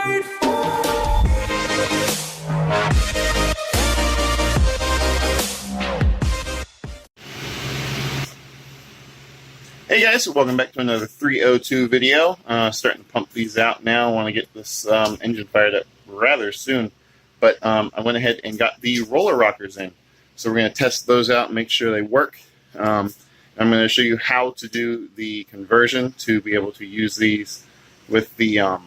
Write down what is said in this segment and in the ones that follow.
Hey guys, welcome back to another 302 video. Starting to pump these out now. I want to get this engine fired up rather soon, but I went ahead and got the roller rockers in. So we're going to test those out and make sure they work. I'm going to show you how to do the conversion to be able to use these with the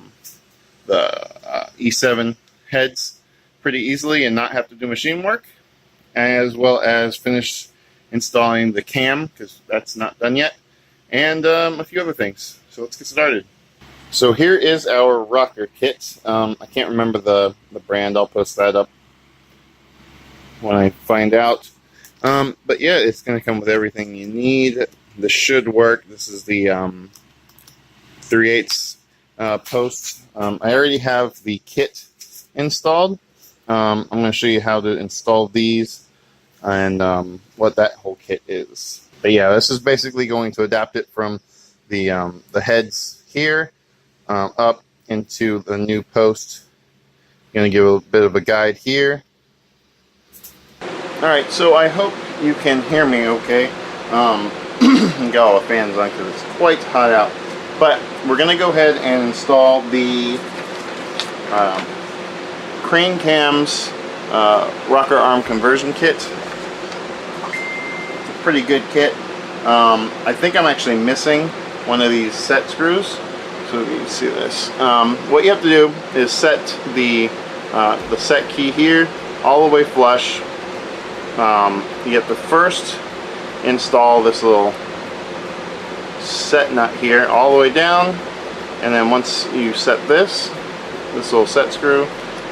E7 heads pretty easily and not have to do machine work, as well as finish installing the cam, because that's not done yet, and a few other things. So let's get started. So here is our rocker kit. I can't remember the brand. I'll post that up when I find out. But yeah, it's going to come with everything you need. This should work. This is the 3/8 post. I already have the kit installed. I'm going to show you how to install these and what that whole kit is. But yeah, this is basically going to adapt it from the heads here up into the new post. I'm going to give a bit of a guide here. Alright, so I hope you can hear me okay. Got all the fans on because it's quite hot out. But we're going to go ahead and install the Crane Cam's rocker arm conversion kit. It's a pretty good kit. I think I'm actually missing one of these set screws, so you can see this. What you have to do is set the set key here all the way flush. You have to first install this little set nut here all the way down, and then once you set this little set screw,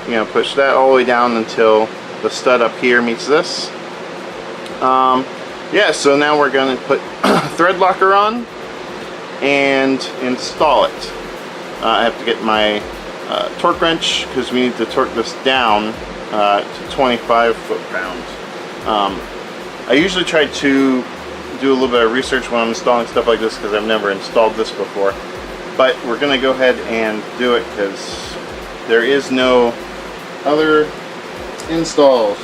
you're going to push that all the way down until the stud up here meets this. Yeah, so now we're going to put thread locker on and install it. I have to get my torque wrench because we need to torque this down to 25 foot-pounds. I usually try to do a little bit of research when I'm installing stuff like this because I've never installed this before. But we're going to go ahead and do it because there is no other installs.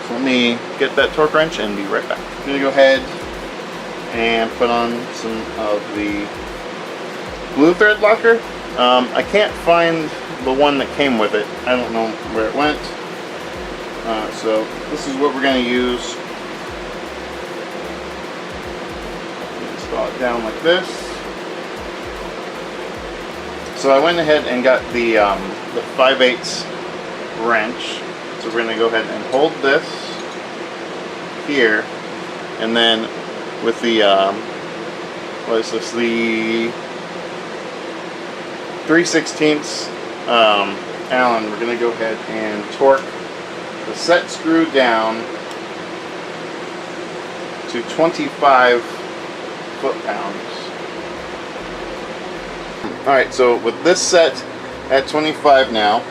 So let me get that torque wrench and be right back. I'm going to go ahead and put on some of the blue thread locker. I can't find the one that came with it. I don't know where it went. So this is what we're going to use. Install it down like this. So I went ahead and got the 5/8 wrench. So we're going to go ahead and hold this here, and then with the what is this? The 3/16 Allen. We're going to go ahead and torque the set screw down to 25 foot-pounds. Alright, so with this set at 25 now,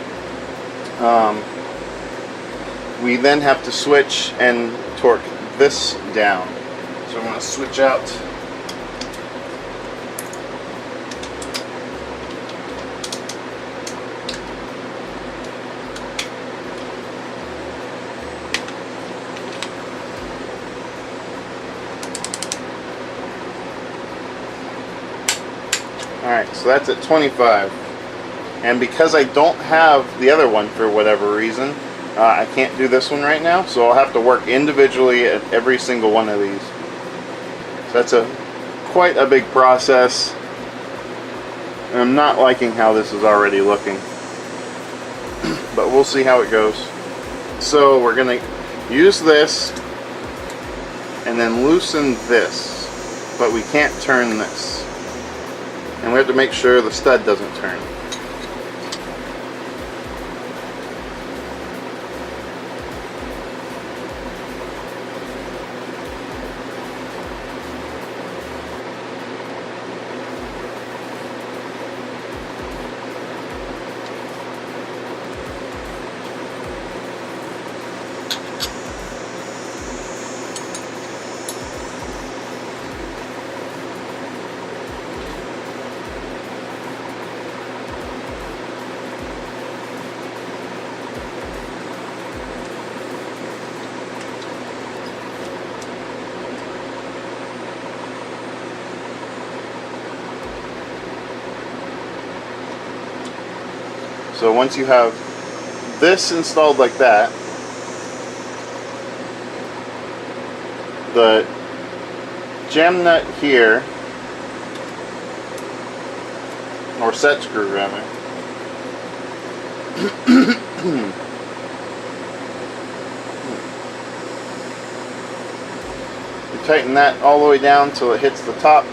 we then have to switch and torque this down. So I'm going to switch out Alright, so that's at 25, and because I don't have the other one for whatever reason, I can't do this one right now, so I'll have to work individually at every single one of these. So that's quite a big process, and I'm not liking how this is already looking, but we'll see how it goes. So we're going to use this and then loosen this, but we can't turn this. And we have to make sure the stud doesn't turn. So once you have this installed like that, the jam nut here, or set screw rather, you tighten that all the way down till it hits the top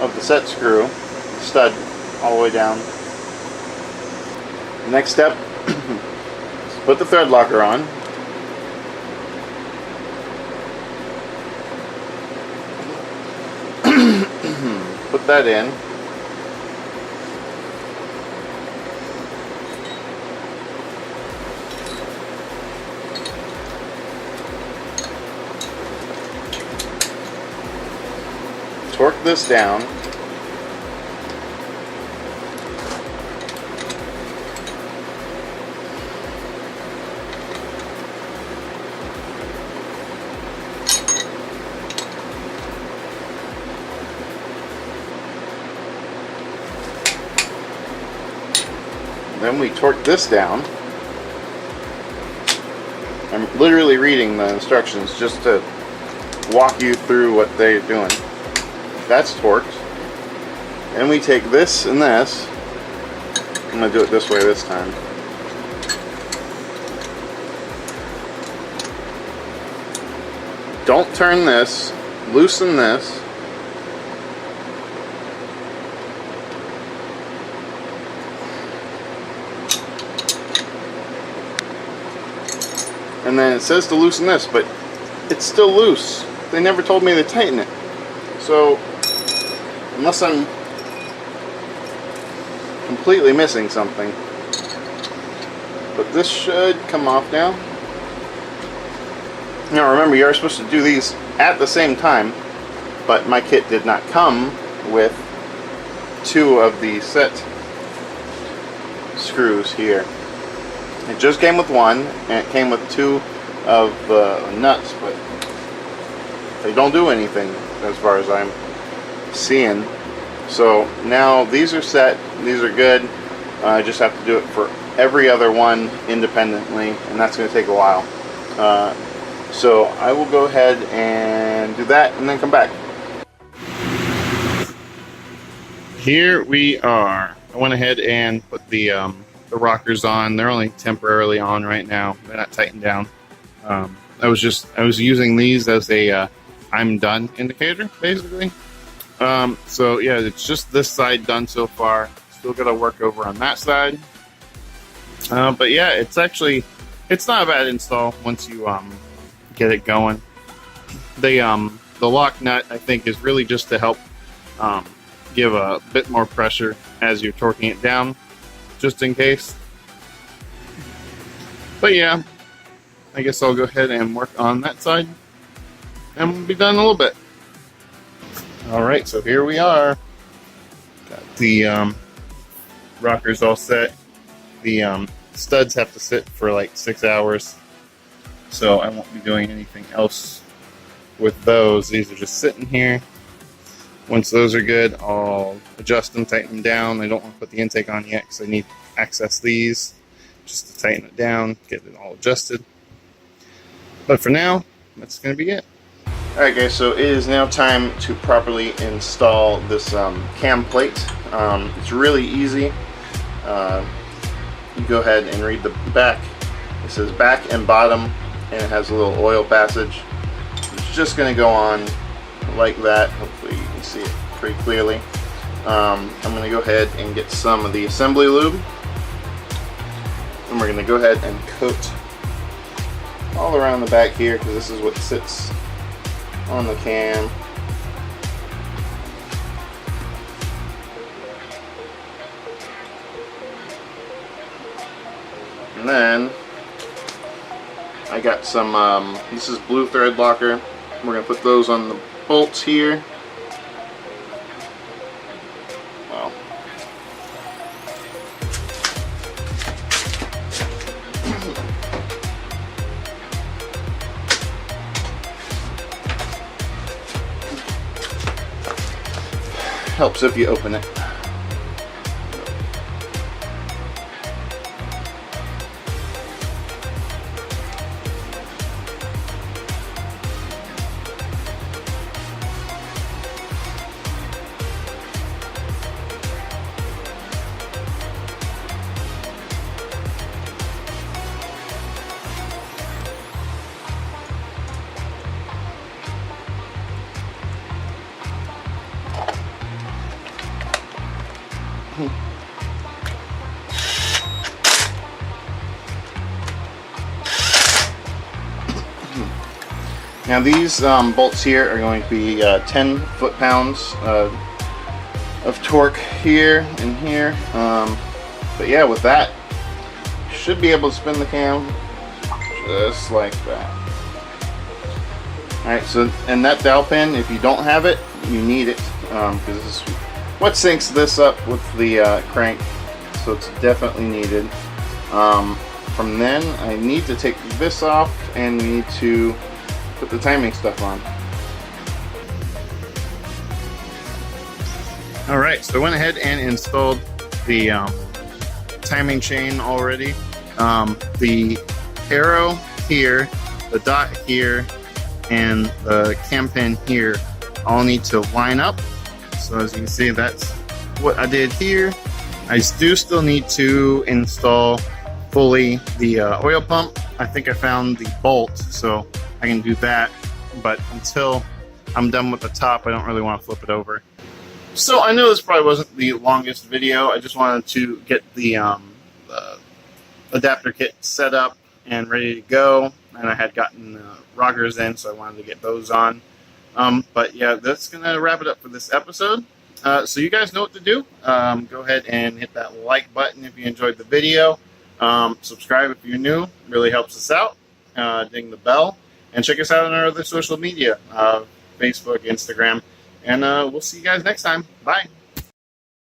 of the set screw, the stud, all the way down. Next step, put the thread locker on. Put that in. Torque this down. Then we torque this down. I'm literally reading the instructions just to walk you through what they're doing. That's torqued. And we take this and this. I'm going to do it this way this time. Don't turn this. Loosen this. And then it says to loosen this, but it's still loose. They never told me to tighten it. So, unless I'm completely missing something. But this should come off now. Now remember, you're supposed to do these at the same time, but my kit did not come with 2 of the set screws here. It just came with 1, and it came with 2 of the nuts, but they don't do anything as far as I'm seeing. So now these are set, these are good. I just have to do it for every other one independently, and that's going to take a while. So I will go ahead and do that and then come back. Here we are. I went ahead and put the rockers on. They're only temporarily on right now. They're not tightened down. I was using these as a I'm done indicator, basically. So yeah, it's just this side done so far. Still got to work over on that side. But yeah, it's not a bad install once you get it going. The lock nut, I think, is really just to help give a bit more pressure as you're torquing it down, just in case. But yeah, I guess I'll go ahead and work on that side, and we'll be done in a little bit. Alright, so here we are. Got the rockers all set. The studs have to sit for like 6 hours, so I won't be doing anything else with those. These are just sitting here. Once those are good, I'll adjust them, tighten them down. I don't want to put the intake on yet because I need to access these just to tighten it down, get it all adjusted. But for now, that's going to be it. Alright guys, so it is now time to properly install this cam plate. It's really easy. You go ahead and read the back. It says back and bottom, and it has a little oil passage. It's just going to go on like that. Hopefully you can see it pretty clearly. I'm going to go ahead and get some of the assembly lube, and we're going to go ahead and coat all around the back here, because this is what sits on the cam. And then I got some this is blue thread locker. We're gonna put those on the bolts here. Well, helps if you open it. Now these bolts here are going to be 10 foot-pounds of torque here and here. But yeah, with that, you should be able to spin the cam just like that. Alright, so, and that dowel pin, if you don't have it, you need it, because this is what syncs this up with the crank, so it's definitely needed. From then, I need to take this off, and we need to put the timing stuff on. Alright, so I went ahead and installed the timing chain already. The arrow here, the dot here, and the cam pin here all need to line up. So as you can see, that's what I did here. I do still need to install fully the oil pump. I think I found the bolt, so I can do that. But until I'm done with the top, I don't really want to flip it over. So I know this probably wasn't the longest video. I just wanted to get the adapter kit set up and ready to go, and I had gotten rockers in, so I wanted to get those on. But yeah, that's gonna wrap it up for this episode. So you guys know what to do. Go ahead and hit that like button if you enjoyed the video. Subscribe if you're new, really helps us out. Ding the bell, and check us out on our other social media, Facebook, Instagram, and we'll see you guys next time. Bye.